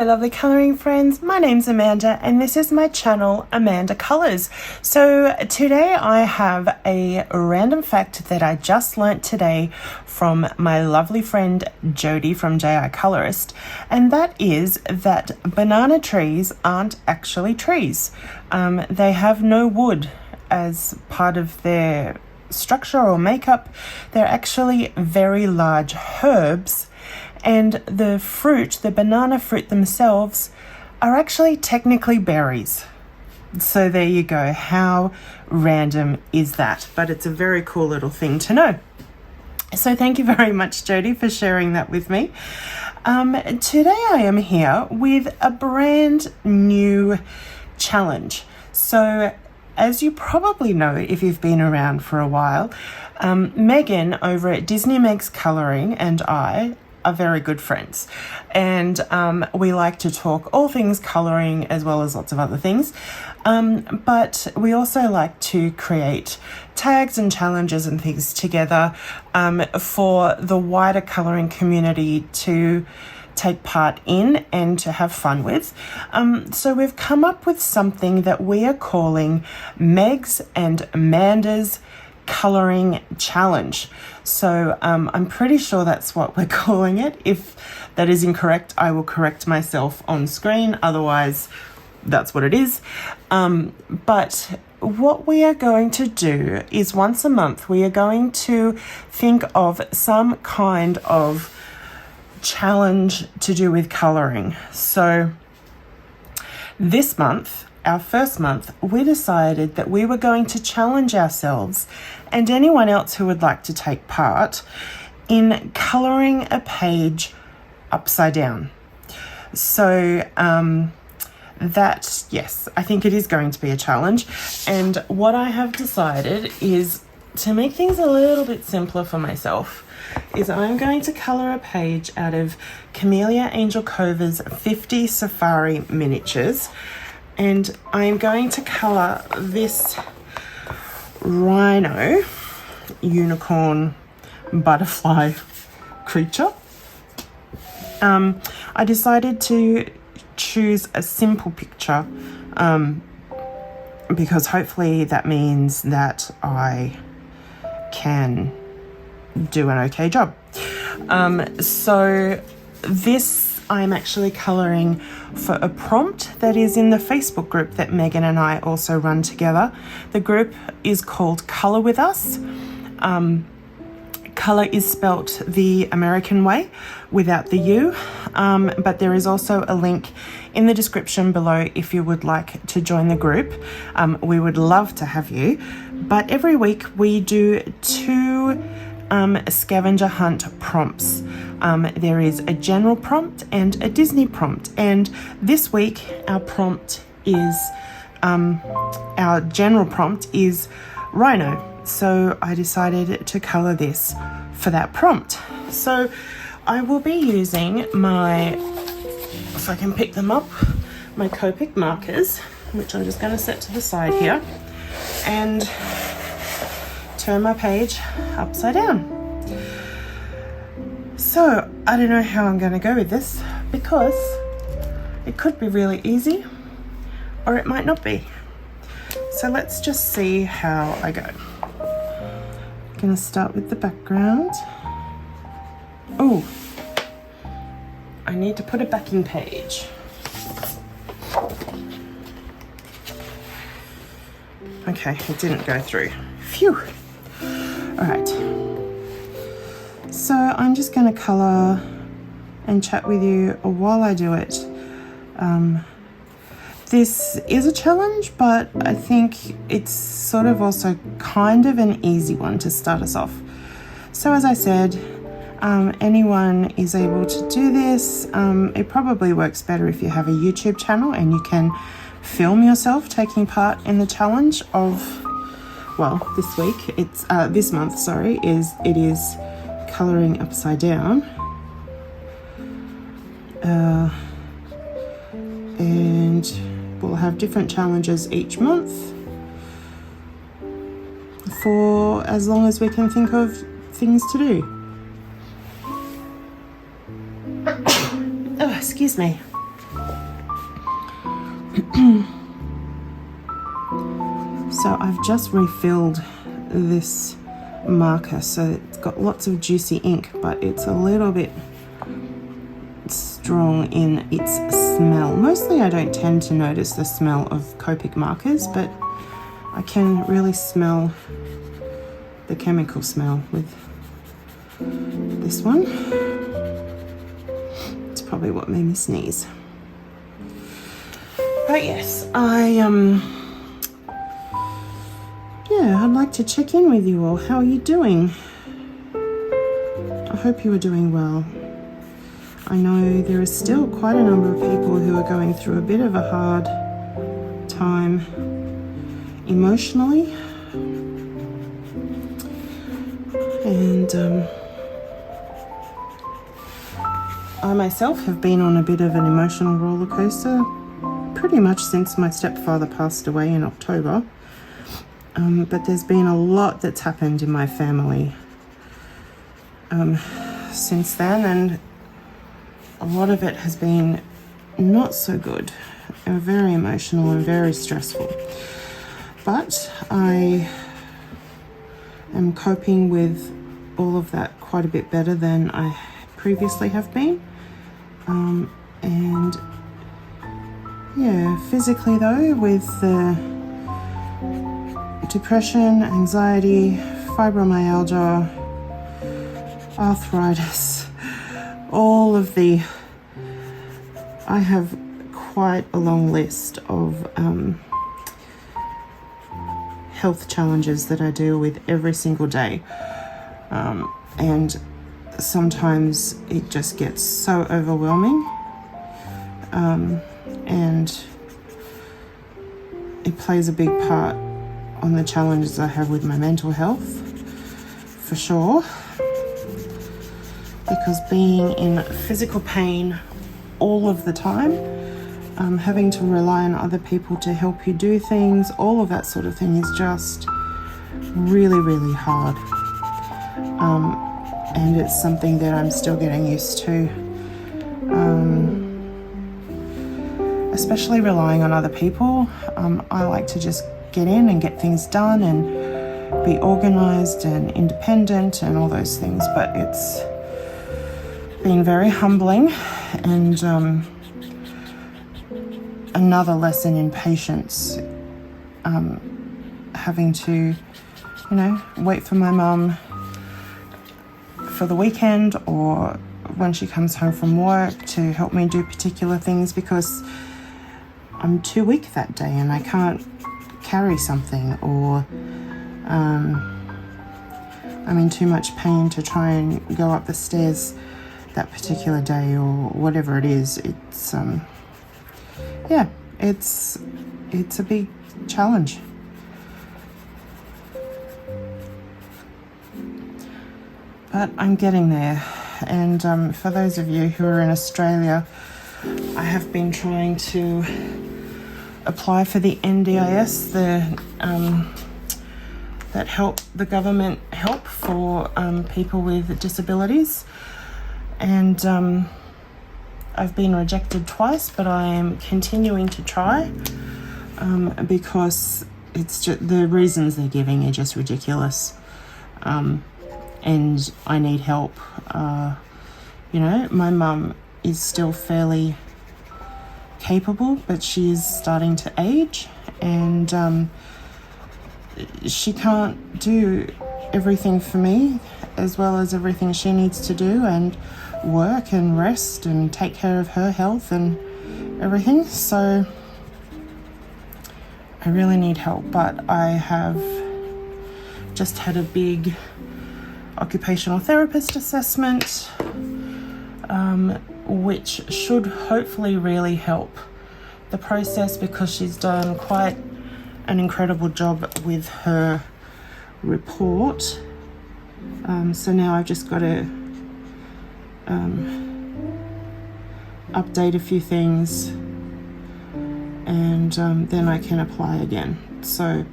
lovely colouring friends, my name's Amanda and this is my channel Amanda Colours. So today I have a random fact that I just learnt today from my lovely friend Jody from JI Colorist, and that is that banana trees aren't actually trees. They have no wood as part of their structure or makeup. They're actually very large herbs. And the fruit, the banana fruit themselves, are actually technically berries. So there you go. How random is that? But it's a very cool little thing to know. So thank you very much, Jody, for sharing that with me. Today I am here with a brand new challenge. So as you probably know, if you've been around for a while, Megan over at Disney Megs Colouring and I are very good friends, and we like to talk all things colouring as well as lots of other things, but we also like to create tags and challenges and things together for the wider colouring community to take part in and to have fun with. So we've come up with something that we are calling Megs and Manda's Colouring Challenge. So I'm pretty sure that's what we're calling it. If that is incorrect, I will correct myself on screen. Otherwise, that's what it is. But what we are going to do is once a month, we are going to think of some kind of challenge to do with colouring. So this month, our first month, we decided that we were going to challenge ourselves and anyone else who would like to take part in colouring a page upside down. So yes, I think it is going to be a challenge. And what I have decided is to make things a little bit simpler for myself is I'm going to colour a page out of Camellia Angel Cover's 50 Safari miniatures. And I'm going to colour this rhino unicorn butterfly creature. I decided to choose a simple picture because hopefully that means that I can do an okay job. So this I'm actually colouring for a prompt that is in the Facebook group that Megan and I also run together. The group is called Colour With Us. Colour is spelt the American way without the U, but there is also a link in the description below if you would like to join the group. We would love to have you. But every week we do two scavenger hunt prompts. There is a general prompt and a Disney prompt, and this week our general prompt is rhino. So I decided to colour this for that prompt. So I will be using if I can pick them up, my Copic markers, which I'm just going to set to the side here, and turn my page upside down. So I don't know how I'm going to go with this because it could be really easy or it might not be. So let's just see how I go. I'm going to start with the background. Oh, I need to put a backing page. Okay, it didn't go through. Phew. All right. So I'm just going to colour and chat with you while I do it. This is a challenge, but I think it's sort of also kind of an easy one to start us off. So as I said, anyone is able to do this. It probably works better if you have a YouTube channel and you can film yourself taking part in the challenge of, well, this month, sorry, it is colouring upside down. And we'll have different challenges each month for as long as we can think of things to do. Oh, excuse me. So I've just refilled this marker, so it's got lots of juicy ink, but it's a little bit strong in its smell. Mostly I don't tend to notice the smell of Copic markers, but I can really smell the chemical smell with this one. It's probably what made me sneeze. But yes, I'd like to check in with you all. How are you doing? I hope you are doing well. I know there is still quite a number of people who are going through a bit of a hard time emotionally. And I myself have been on a bit of an emotional roller coaster pretty much since my stepfather passed away in October. But there's been a lot that's happened in my family since then, and a lot of it has been not so good and very emotional and very stressful. But I am coping with all of that quite a bit better than I previously have been. And yeah, physically though, with the depression, anxiety, fibromyalgia, arthritis, I have quite a long list of health challenges that I deal with every single day. And sometimes it just gets so overwhelming. And it plays a big part on the challenges I have with my mental health, for sure. Because being in physical pain all of the time, having to rely on other people to help you do things, all of that sort of thing is just really, really hard. And it's something that I'm still getting used to. Especially relying on other people. I like to just get in and get things done and be organized and independent and all those things, but it's been very humbling and another lesson in patience, having to, wait for my mum for the weekend or when she comes home from work to help me do particular things because I'm too weak that day and I can't carry something, or I'm in too much pain to try and go up the stairs that particular day, or whatever it is. It's it's a big challenge. But I'm getting there. And for those of you who are in Australia, I have been trying to apply for the NDIS, that the government help for people with disabilities. And I've been rejected twice, but I am continuing to try because it's just, the reasons they're giving are just ridiculous. And I need help. My mum is still fairly capable, but she is starting to age, and she can't do everything for me as well as everything she needs to do, and work and rest and take care of her health and everything. So I really need help, but I have just had a big occupational therapist assessment, which should hopefully really help the process, because she's done quite an incredible job with her report. So now I've just got to update a few things, and then I can apply again. So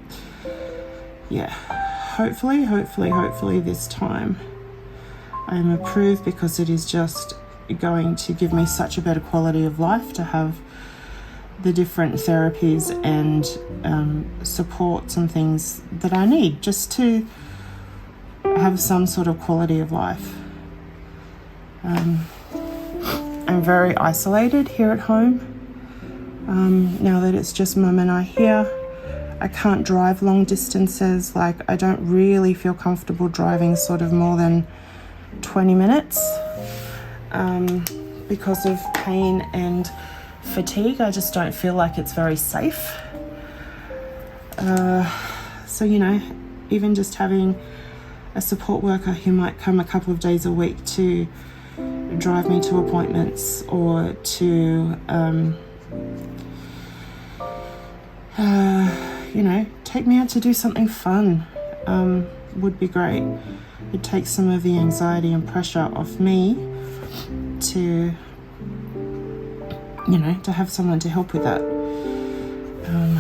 yeah, hopefully this time I'm approved, because it is just going to give me such a better quality of life to have the different therapies and supports and things that I need just to have some sort of quality of life. I'm very isolated here at home. Now that it's just Mum and I here, I can't drive long distances. Like, I don't really feel comfortable driving sort of more than 20 minutes because of pain and fatigue. I just don't feel like it's very safe. So, you know, even just having a support worker who might come a couple of days a week to drive me to appointments or to, you know, take me out to do something fun would be great. It takes some of the anxiety and pressure off me to, you know, to have someone to help with that.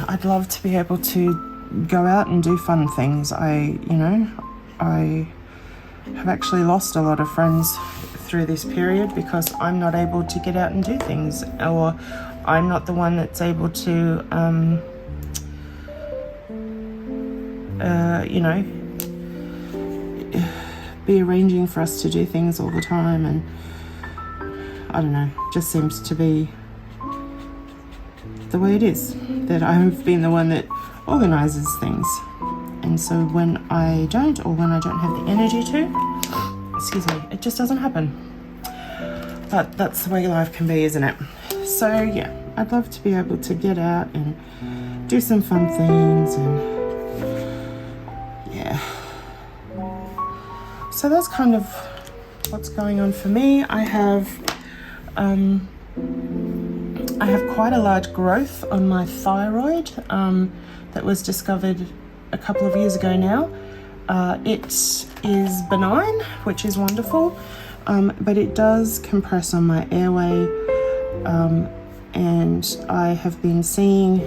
I'd love to be able to go out and do fun things. I have actually lost a lot of friends through this period because I'm not able to get out and do things, or I'm not the one that's able to, you know, be arranging for us to do things all the time. And I don't know, just seems to be the way it is, that I've been the one that organises things. And so when I don't, or when I don't have the energy to, excuse me, it just doesn't happen. But that's the way life can be, isn't it? So yeah, I'd love to be able to get out and do some fun things, and yeah. So that's kind of what's going on for me. I have quite a large growth on my thyroid that was discovered a couple of years ago now. It is benign, which is wonderful, but it does compress on my airway, and I have been seeing,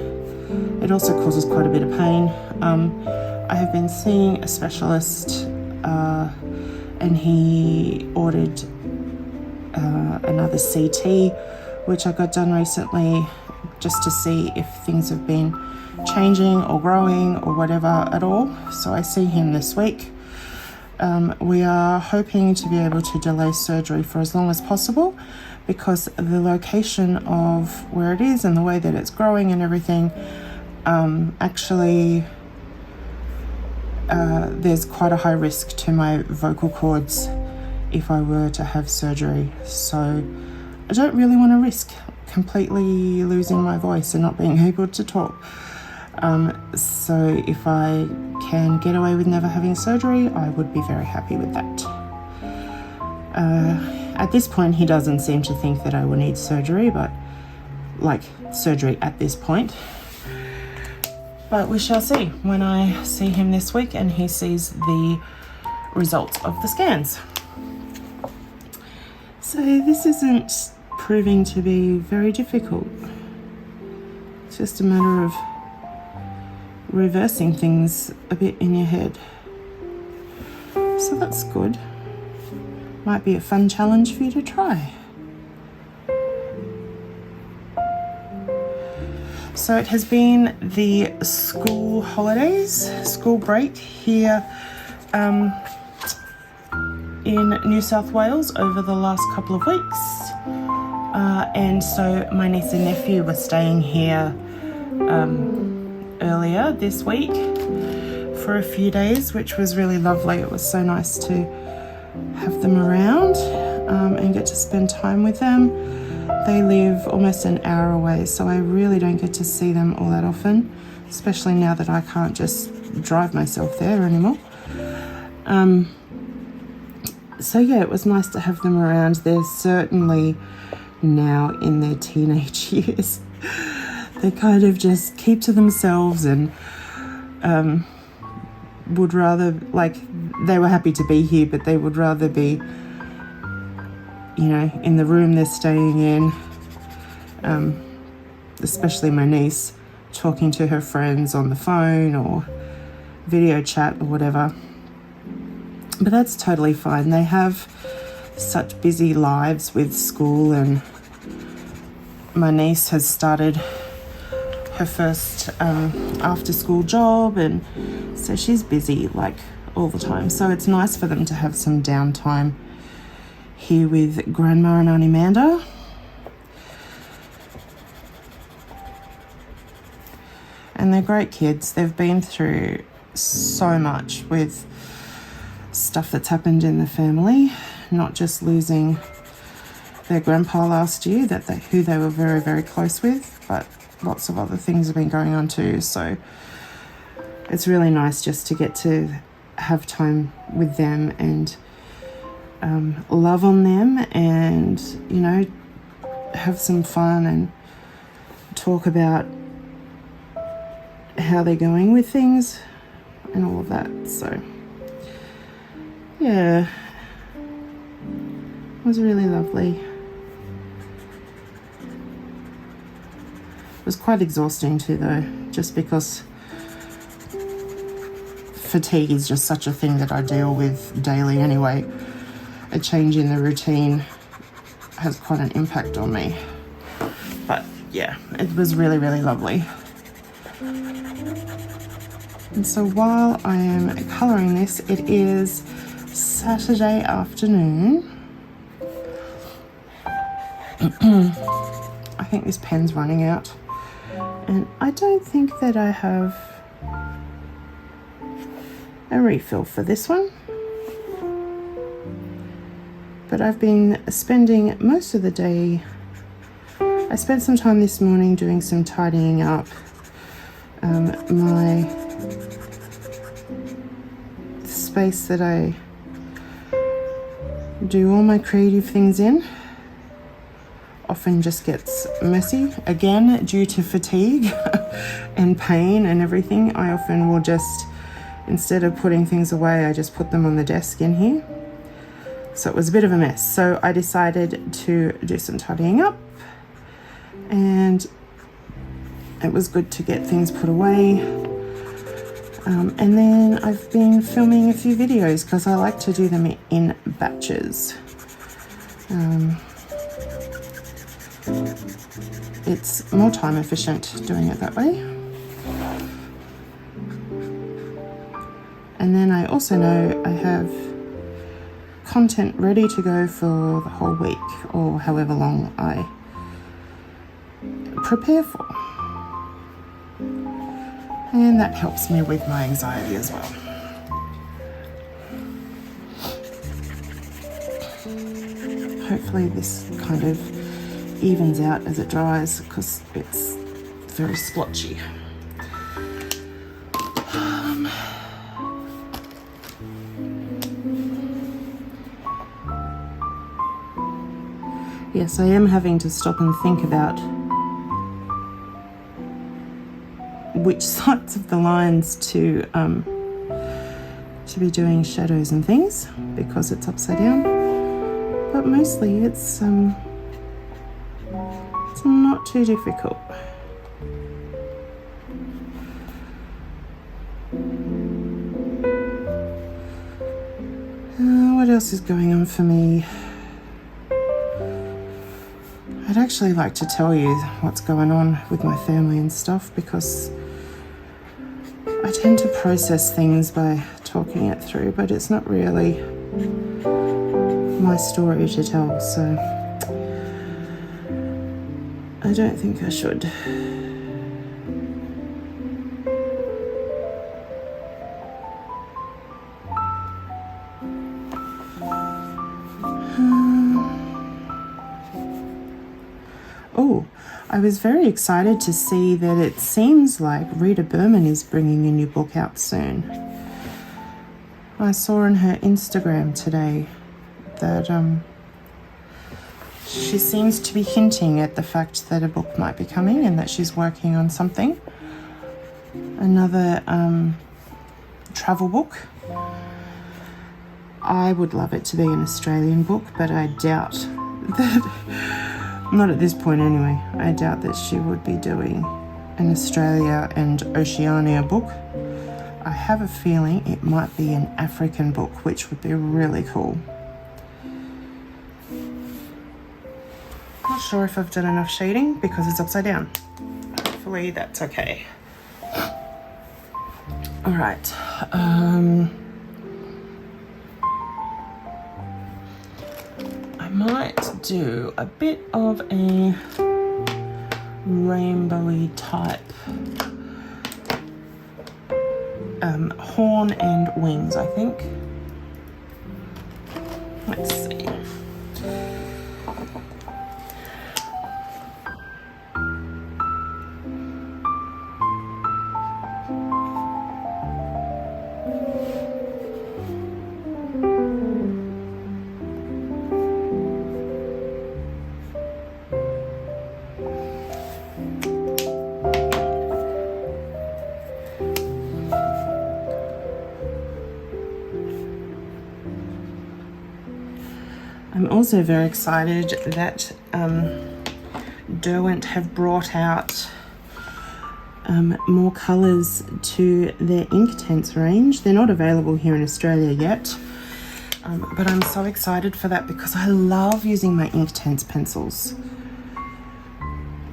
it also causes quite a bit of pain. I have been seeing a specialist, and he ordered another CT, which I got done recently, just to see if things have been changing or growing or whatever at all. So I see him this week. We are hoping to be able to delay surgery for as long as possible, because the location of where it is and the way that it's growing and everything, actually there's quite a high risk to my vocal cords if I were to have surgery. So I don't really want to risk completely losing my voice and not being able to talk. So if I can get away with never having surgery, I would be very happy with that. At this point, he doesn't seem to think that I will need surgery, but like surgery at this point. But we shall see when I see him this week and he sees the results of the scans. So this isn't proving to be very difficult. It's just a matter of reversing things a bit in your head. So that's good. Might be a fun challenge for you to try. So it has been the school holidays, school break here in New South Wales over the last couple of weeks. And so my niece and nephew were staying here earlier this week for a few days, which was really lovely. It was so nice to have them around and get to spend time with them. They live almost an hour away, so I really don't get to see them all that often, especially now that I can't just drive myself there anymore. So yeah, it was nice to have them around. They're certainly now in their teenage years. They kind of just keep to themselves and would rather, like, they were happy to be here, but they would rather be, you know, in the room they're staying in, especially my niece, talking to her friends on the phone or video chat or whatever. But that's totally fine. They have such busy lives with school, and my niece has started her first after school job, and so she's busy like all the time. So it's nice for them to have some downtime here with Grandma and Auntie Manda. And they're great kids. They've been through so much with stuff that's happened in the family, not just losing their grandpa last year, who they were very, very close with, but lots of other things have been going on too. So it's really nice just to get to have time with them and love on them, and you know, have some fun and talk about how they're going with things and all of that. So yeah, it was really lovely. It was quite exhausting too though, just because fatigue is just such a thing that I deal with daily anyway. A change in the routine has quite an impact on me. But yeah, it was really, really lovely. And so while I am colouring this, it is Saturday afternoon. I think this pen's running out, and I don't think that I have a refill for this one. But I've been spending most of the day, I spent some time this morning doing some tidying up. My space that I do all my creative things in often just gets messy. Again, due to fatigue and pain and everything, I often will just, instead of putting things away, I just put them on the desk in here. So it was a bit of a mess. So I decided to do some tidying up, and it was good to get things put away. And then I've been filming a few videos because I like to do them in batches. It's more time efficient doing it that way. And then I also know I have content ready to go for the whole week, or however long I prepare for. And that helps me with my anxiety as well. Hopefully this kind of evens out as it dries, because it's very splotchy. Yes, I am having to stop and think about which sides of the lines to be doing shadows and things, because it's upside down. But mostly it's not too difficult. What else is going on for me? I'd actually like to tell you what's going on with my family and stuff, because I tend to process things by talking it through, but it's not really my story to tell, so I don't think I should. Oh, I was very excited to see that it seems like Rita Berman is bringing a new book out soon. I saw on her Instagram today that she seems to be hinting at the fact that a book might be coming and that she's working on something. Another travel book. I would love it to be an Australian book, but I doubt that, not at this point anyway, I doubt that she would be doing an Australia and Oceania book. I have a feeling it might be an African book, which would be really cool. Not sure if I've done enough shading because it's upside down. Hopefully hopefully that's okay. All right. I might do a bit of a rainbowy type horn and wings, I think. Let's see. I'm also very excited that Derwent have brought out more colours to their Inktense range. They're not available here in Australia yet, but I'm so excited for that because I love using my Inktense pencils.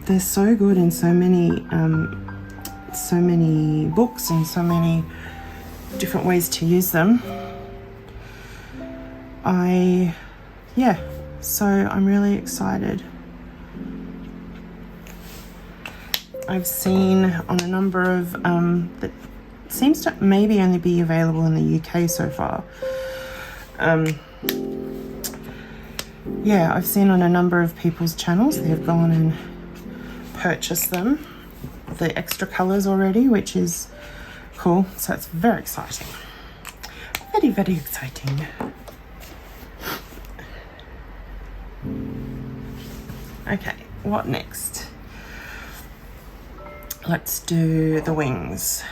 They're so good in so many books and so many different ways to use them. So I'm really excited. I've seen on a number of, that seems to maybe only be available in the UK so far. I've seen on a number of people's channels, they've gone and purchased them, the extra colours already, which is cool. So it's very exciting. Very, very exciting. Okay, what next? Let's do the wings.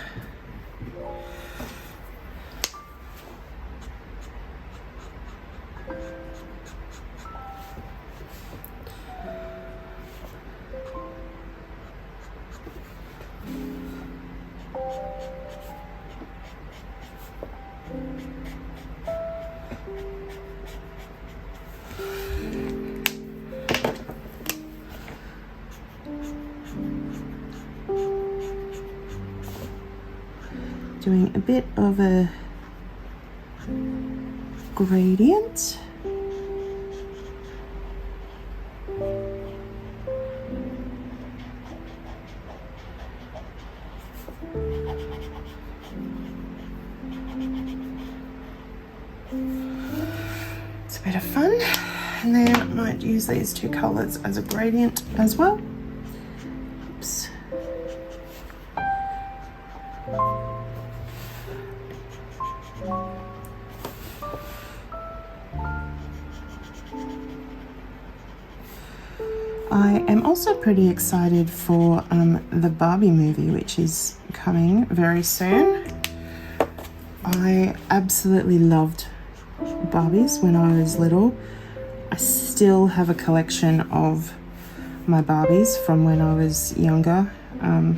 Doing a bit of a gradient. It's a bit of fun. And then I might use these two colours as a gradient as well. Oops. I am also pretty excited for the Barbie movie, which is coming very soon. I absolutely loved Barbies when I was little. I still have a collection of my Barbies from when I was younger. I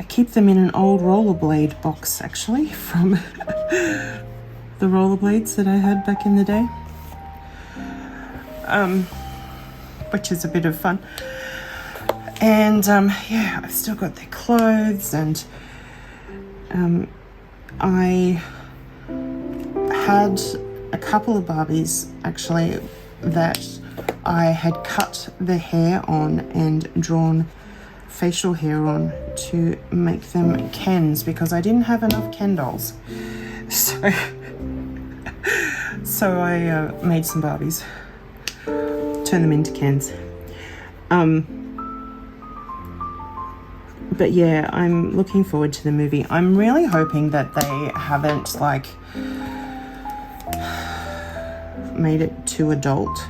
keep them in an old rollerblade box, actually, from the rollerblades that I had back in the day. Which is a bit of fun. And I've still got their clothes, and I had a couple of Barbies actually that I had cut the hair on and drawn facial hair on to make them Kens because I didn't have enough Ken dolls. So I made some Barbies. Turn them into Kens. But yeah, I'm looking forward to the movie. I'm really hoping that they haven't made it too adult.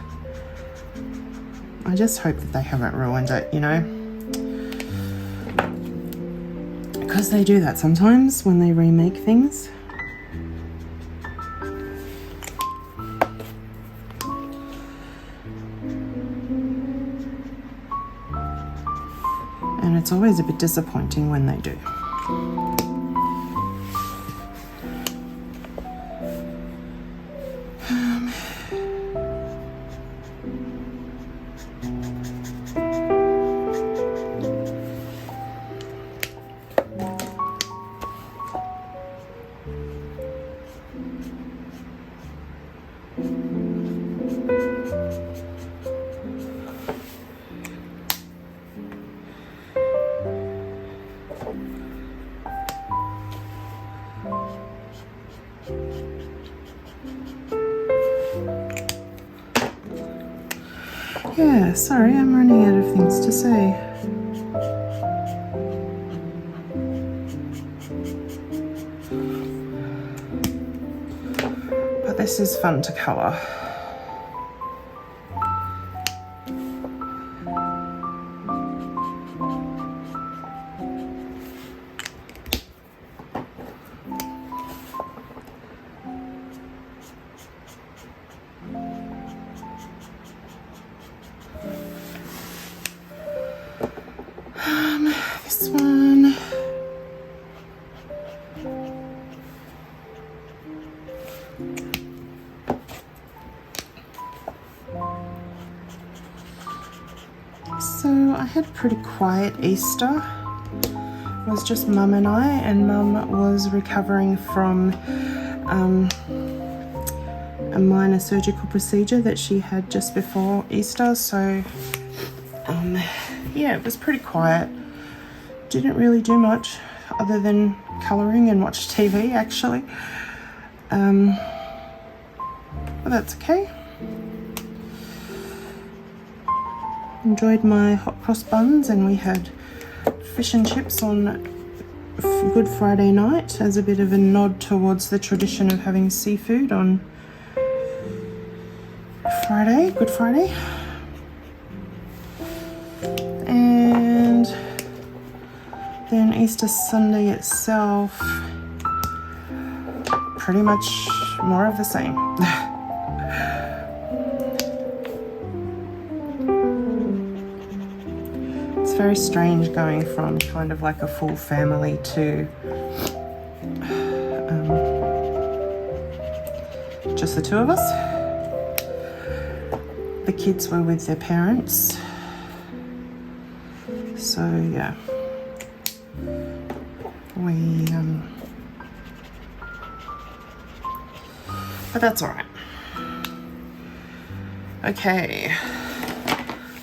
I just hope that they haven't ruined it, because they do that sometimes when they remake things. And it's always a bit disappointing when they do. Yeah, sorry, I'm running out of things to say. But this is fun to colour. This one. So I had a pretty quiet Easter. It was just Mum and I, and Mum was recovering from a minor surgical procedure that she had just before Easter. So yeah, it was pretty quiet. Didn't really do much other than colouring and watch TV actually. But that's okay. Enjoyed my hot cross buns, and we had fish and chips on Good Friday night as a bit of a nod towards the tradition of having seafood on Friday, Good Friday. And then Easter Sunday itself, pretty much more of the same. It's very strange going from kind of like a full family to just the two of us. The kids were with their parents. So yeah, but that's all right. Okay,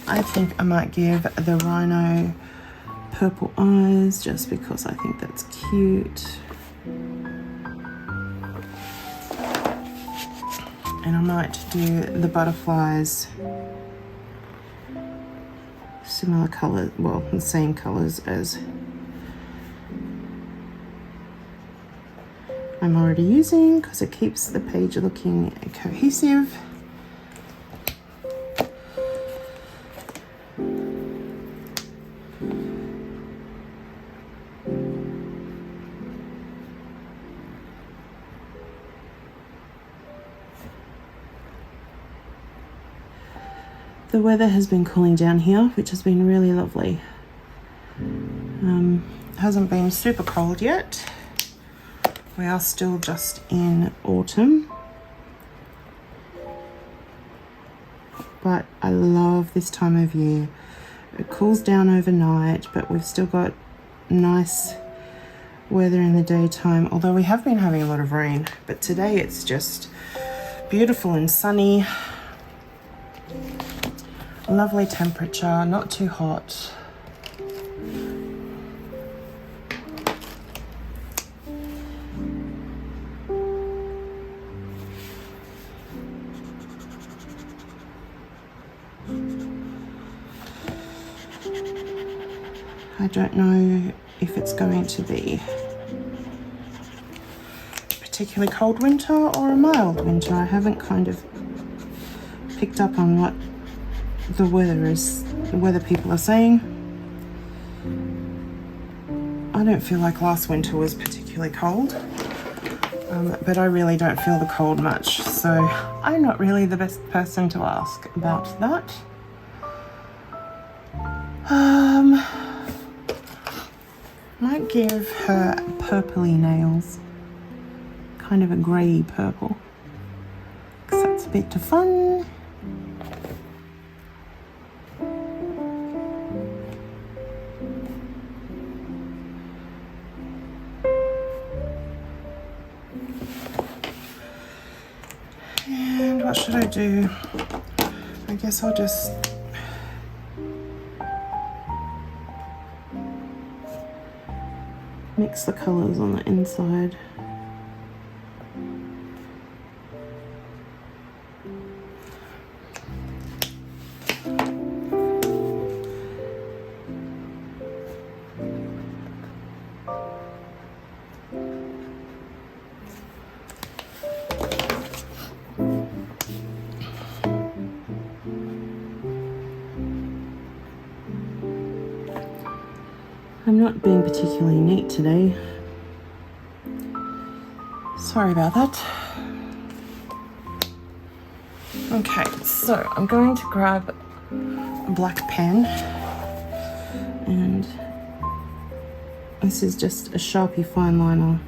I think I might give the rhino purple eyes just because I think that's cute. And I might do the butterflies similar colour, well, the same colours as I'm already using, because it keeps the page looking cohesive. The weather has been cooling down here, which has been really lovely. Hasn't been super cold yet. We are still just in autumn. But I love this time of year. It cools down overnight, but we've still got nice weather in the daytime, although we have been having a lot of rain. But today it's just beautiful and sunny. Lovely temperature, not too hot. I don't know if it's going to be a particularly cold winter or a mild winter. I haven't kind of picked up on what the weather people are saying. I don't feel like last winter was particularly cold, but I really don't feel the cold much, so I'm not really the best person to ask about that. Might give her purpley nails, kind of a grey purple, because that's a bit of fun. And what should I do? I guess I'll just mix the colours on the inside. I'm not being particularly neat today. Sorry about that. Okay, so I'm going to grab a black pen, and this is just a Sharpie fine liner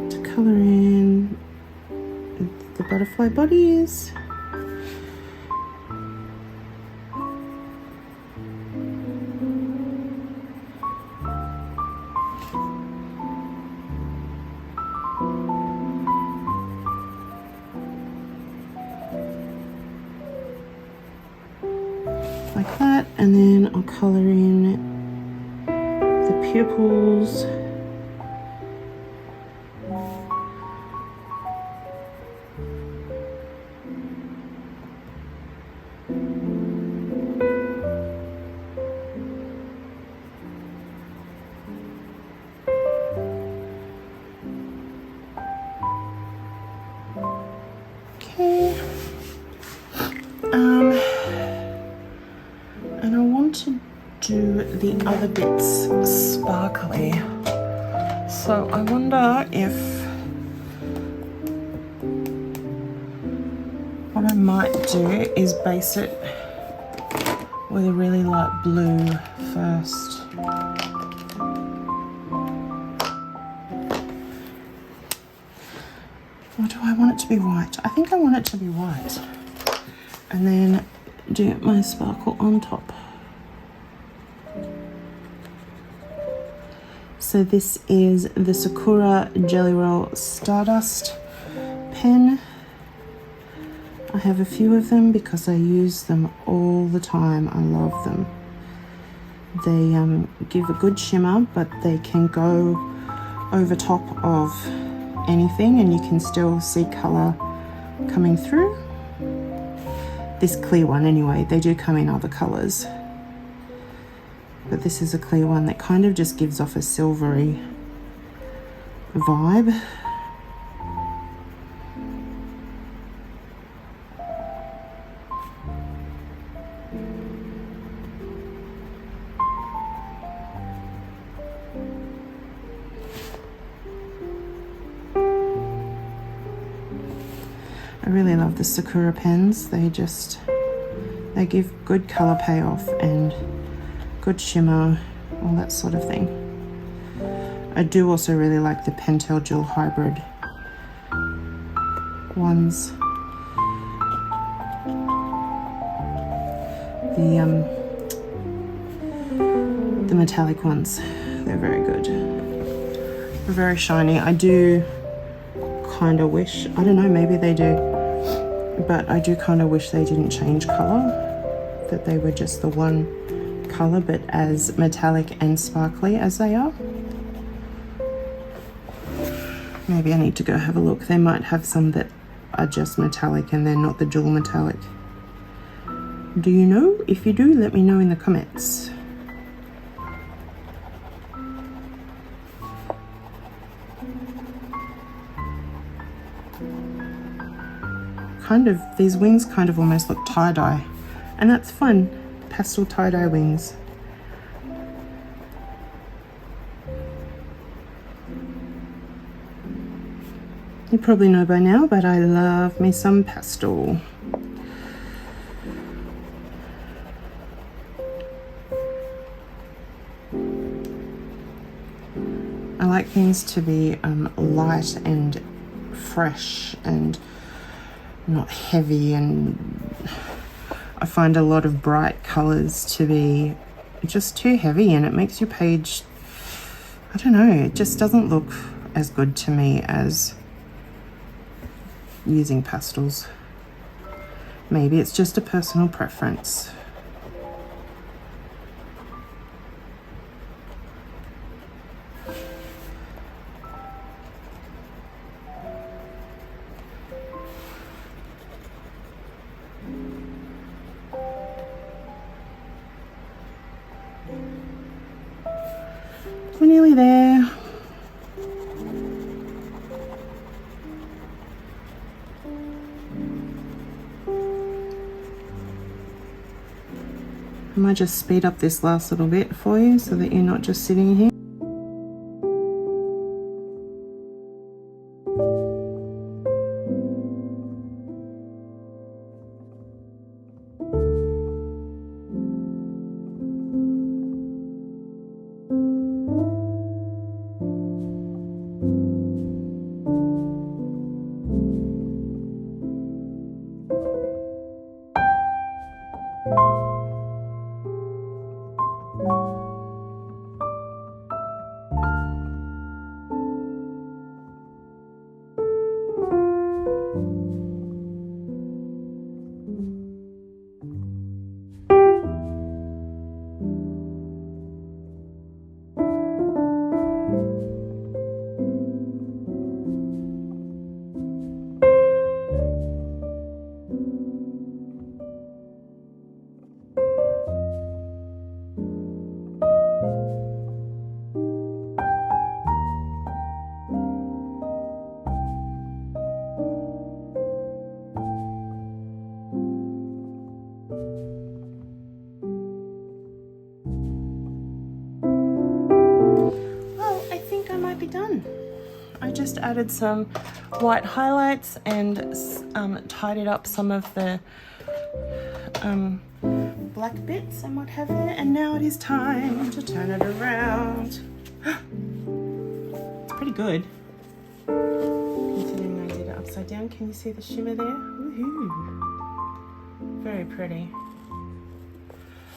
to colour in the butterfly bodies. Like that, and then I'll colour in the pupils. Okay. And I want to do the other bits sparkly. So I wonder if what I might do is base it with a really light blue first. Or do I want it to be white? I think I want it to be white. And then do my sparkle on top. So this is the Sakura Jelly Roll Stardust pen. I have a few of them because I use them all the time. I love them. They give a good shimmer, but they can go over top of anything and you can still see colour coming through. This clear one anyway, they do come in other colours. But this is a clear one that kind of just gives off a silvery vibe. I really love the Sakura pens. They give good colour payoff and good shimmer, all that sort of thing. I do also really like the Pentel Dual Hybrid ones. The metallic ones, they're very good. They're very shiny. I do kind of wish, I don't know, maybe they do, but I do kind of wish they didn't change colour, that they were just the one colour but as metallic and sparkly as they are. Maybe I need to go have a look. They might have some that are just metallic and they're not the dual metallic. Do you know? If you do, let me know in the comments. These wings kind of almost look tie-dye, and that's fun. Pastel tie-dye wings. You probably know by now, but I love me some pastel. I like things to be light and fresh and not heavy, and I find a lot of bright colours to be just too heavy and it makes your page, I don't know, it just doesn't look as good to me as using pastels. Maybe it's just a personal preference. We're nearly there. I might just speed up this last little bit for you so that you're not just sitting here. Done. I just added some white highlights and tidied up some of the black bits and what have you, and now it is time to turn it around. It's pretty good. Considering I did it upside down, can you see the shimmer there? Woohoo! Very pretty.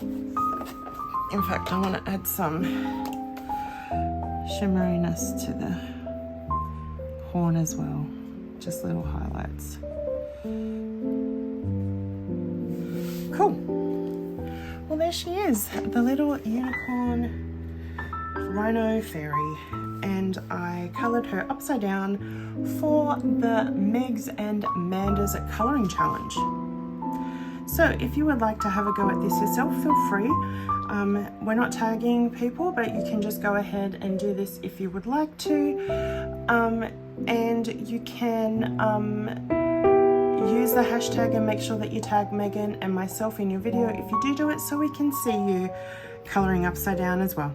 In fact, I want to add some shimmeriness to the horn as well, just little highlights. Cool. Well, there she is, the little unicorn rhino fairy, and I coloured her upside down for the Megs and Manda's colouring challenge. So if you would like to have a go at this yourself, feel free. We're not tagging people, but you can just go ahead and do this if you would like to. And you can use the hashtag and make sure that you tag Megan and myself in your video if you do it, so we can see you colouring upside down as well.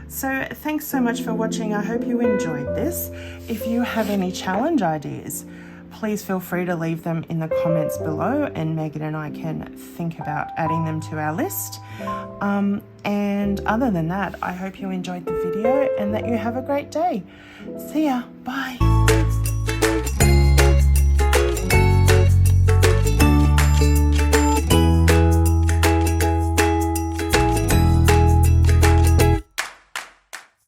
So thanks so much for watching. I hope you enjoyed this. If you have any challenge ideas, please feel free to leave them in the comments below, and Megan and I can think about adding them to our list. And other than that, I hope you enjoyed the video and that you have a great day. See ya. Bye.